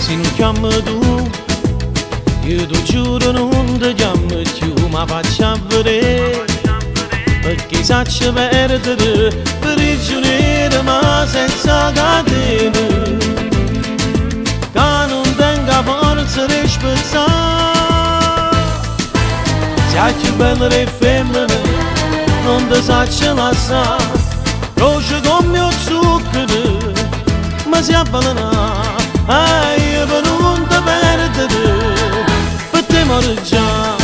Se non chiamo tu, io ti giuro non ti chiamo più, ma faccio vedere, perché saccio perdere, prigioniero ma senza catene, che non tenga forza di spezzare. Sei più bella e femmina, non ti saccio lasciare, croce come il zucchero, ma si avvelena. Io per non ti perdere, per te muore già.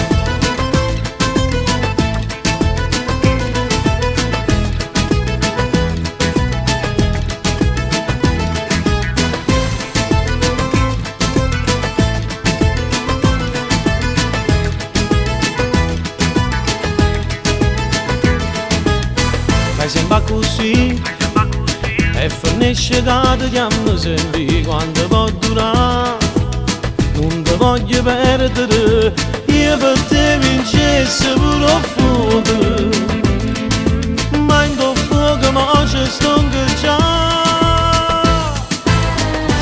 Fai sempre così e finisce che ti chiamo sempre quando può durare. Non ti voglio perdere, io per te vincessi pure a fuoco, ma in tuo fuoco ma ci sto già.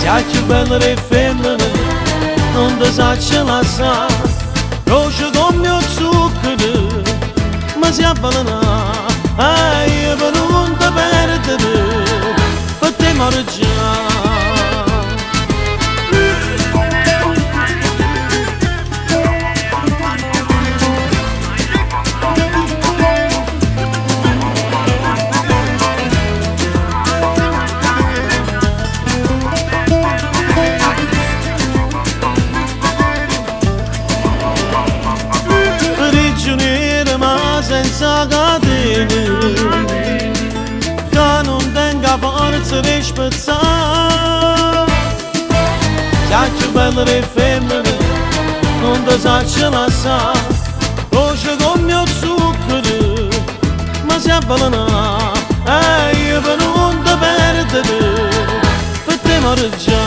Sei più bella e femmina, non ti saccio lasciare, croce come il zucchero, ma si avvelena. Io per non ti perdere, per te muore già. Prigioniero ma senza catene, che non tenga forza di spezzare. Sei più bella e femmina, non ti saccio lasciare, croce come il zucchero, ma si avvelena. Io per non ti perdere, per te muore già.